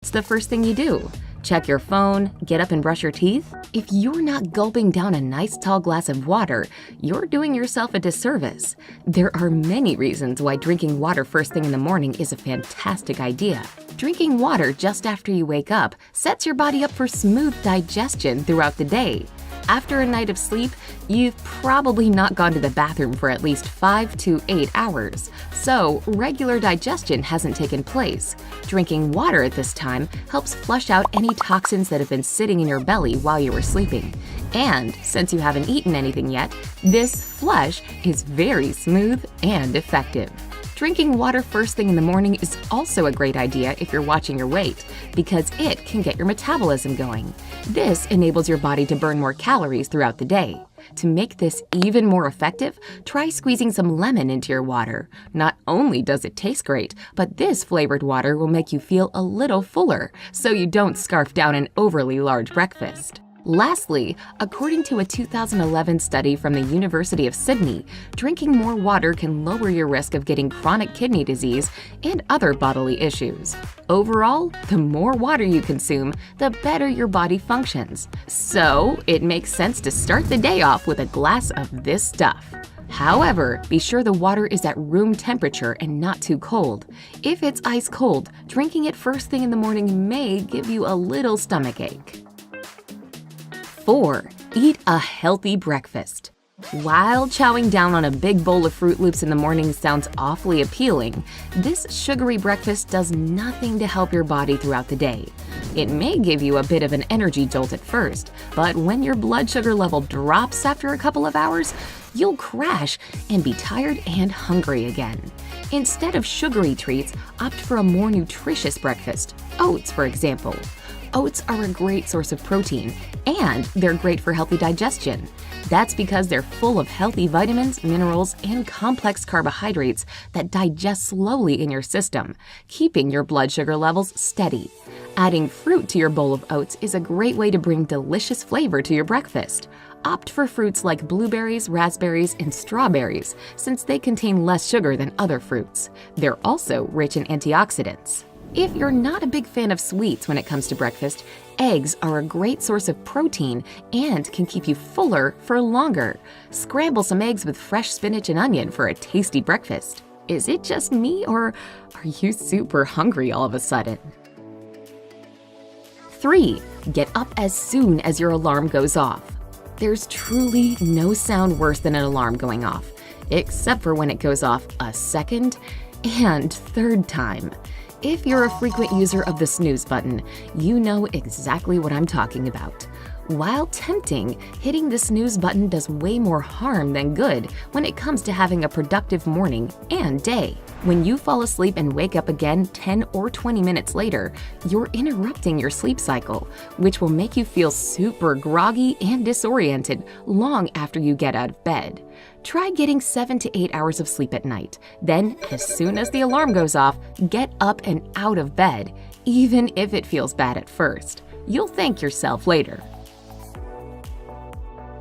what's the first thing you do? Check your phone, get up and brush your teeth? If you're not gulping down a nice tall glass of water, you're doing yourself a disservice. There are many reasons why drinking water first thing in the morning is a fantastic idea. Drinking water just after you wake up sets your body up for smooth digestion throughout the day. After a night of sleep, you've probably not gone to the bathroom for at least 5 to 8 hours, so regular digestion hasn't taken place. Drinking water at this time helps flush out any toxins that have been sitting in your belly while you were sleeping. And since you haven't eaten anything yet, this flush is very smooth and effective. Drinking water first thing in the morning is also a great idea if you're watching your weight, because it can get your metabolism going. This enables your body to burn more calories throughout the day. To make this even more effective, try squeezing some lemon into your water. Not only does it taste great, but this flavored water will make you feel a little fuller, so you don't scarf down an overly large breakfast. Lastly, according to a 2011 study from the University of Sydney, drinking more water can lower your risk of getting chronic kidney disease and other bodily issues. Overall, the more water you consume, the better your body functions. So, it makes sense to start the day off with a glass of this stuff. However, be sure the water is at room temperature and not too cold. If it's ice cold, drinking it first thing in the morning may give you a little stomachache. 4. Eat a healthy breakfast. While chowing down on a big bowl of Fruit Loops in the morning sounds awfully appealing, this sugary breakfast does nothing to help your body throughout the day. It may give you a bit of an energy jolt at first, but when your blood sugar level drops after a couple of hours, you'll crash and be tired and hungry again. Instead of sugary treats, opt for a more nutritious breakfast. Oats, for example. Oats are a great source of protein, and they're great for healthy digestion. That's because they're full of healthy vitamins, minerals, and complex carbohydrates that digest slowly in your system, keeping your blood sugar levels steady. Adding fruit to your bowl of oats is a great way to bring delicious flavor to your breakfast. Opt for fruits like blueberries, raspberries, and strawberries, since they contain less sugar than other fruits. They're also rich in antioxidants. If you're not a big fan of sweets when it comes to breakfast, eggs are a great source of protein and can keep you fuller for longer. Scramble some eggs with fresh spinach and onion for a tasty breakfast. Is it just me, or are you super hungry all of a sudden? 3. Get up as soon as your alarm goes off. There's truly no sound worse than an alarm going off, except for when it goes off a second and third time. If you're a frequent user of the snooze button, you know exactly what I'm talking about. While tempting, hitting the snooze button does way more harm than good when it comes to having a productive morning and day. When you fall asleep and wake up again 10 or 20 minutes later, you're interrupting your sleep cycle, which will make you feel super groggy and disoriented long after you get out of bed. Try getting 7 to 8 hours of sleep at night. Then, as soon as the alarm goes off, get up and out of bed, even if it feels bad at first. You'll thank yourself later.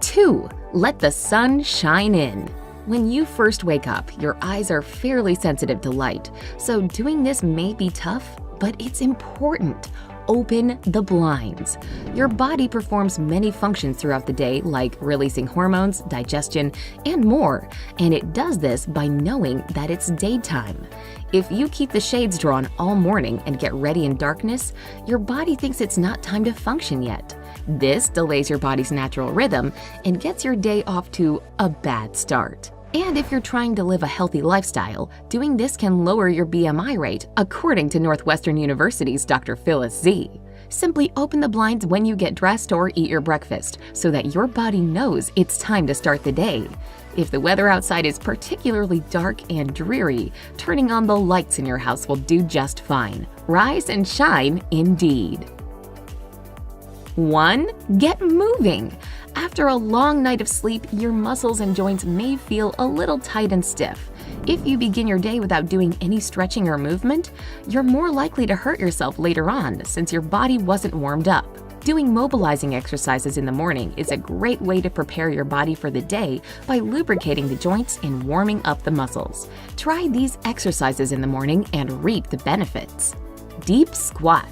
2. Let the sun shine in. When you first wake up, your eyes are fairly sensitive to light, so doing this may be tough, but it's important. Open the blinds. Your body performs many functions throughout the day, like releasing hormones, digestion, and more, and it does this by knowing that it's daytime. If you keep the shades drawn all morning and get ready in darkness, your body thinks it's not time to function yet. This delays your body's natural rhythm and gets your day off to a bad start. And if you're trying to live a healthy lifestyle, doing this can lower your BMI rate, according to Northwestern University's Dr. Phyllis Z. Simply open the blinds when you get dressed or eat your breakfast, so that your body knows it's time to start the day. If the weather outside is particularly dark and dreary, turning on the lights in your house will do just fine. Rise and shine indeed. 1. Get moving. After a long night of sleep, your muscles and joints may feel a little tight and stiff. If you begin your day without doing any stretching or movement, you're more likely to hurt yourself later on since your body wasn't warmed up. Doing mobilizing exercises in the morning is a great way to prepare your body for the day by lubricating the joints and warming up the muscles. Try these exercises in the morning and reap the benefits. Deep squat.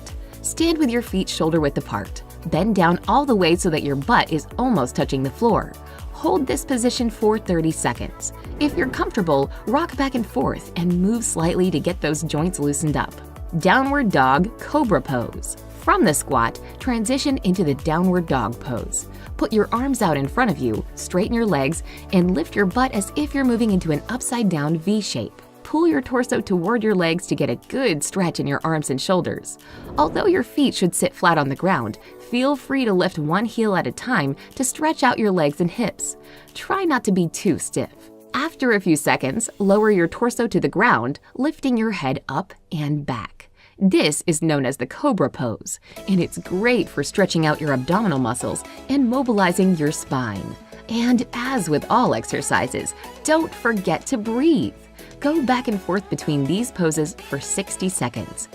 Stand with your feet shoulder-width apart. Bend down all the way so that your butt is almost touching the floor. Hold this position for 30 seconds. If you're comfortable, rock back and forth and move slightly to get those joints loosened up. Downward Dog Cobra Pose. From the squat, transition into the downward dog pose. Put your arms out in front of you, straighten your legs, and lift your butt as if you're moving into an upside-down V shape. Pull your torso toward your legs to get a good stretch in your arms and shoulders. Although your feet should sit flat on the ground, feel free to lift one heel at a time to stretch out your legs and hips. Try not to be too stiff. After a few seconds, lower your torso to the ground, lifting your head up and back. This is known as the Cobra Pose, and it's great for stretching out your abdominal muscles and mobilizing your spine. And as with all exercises, don't forget to breathe. Go back and forth between these poses for 60 seconds.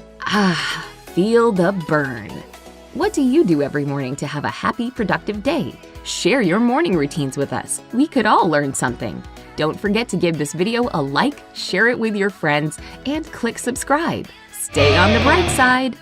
Feel the burn. What do you do every morning to have a happy, productive day? Share your morning routines with us. We could all learn something. Don't forget to give this video a like, share it with your friends, and click subscribe. Stay on the bright side.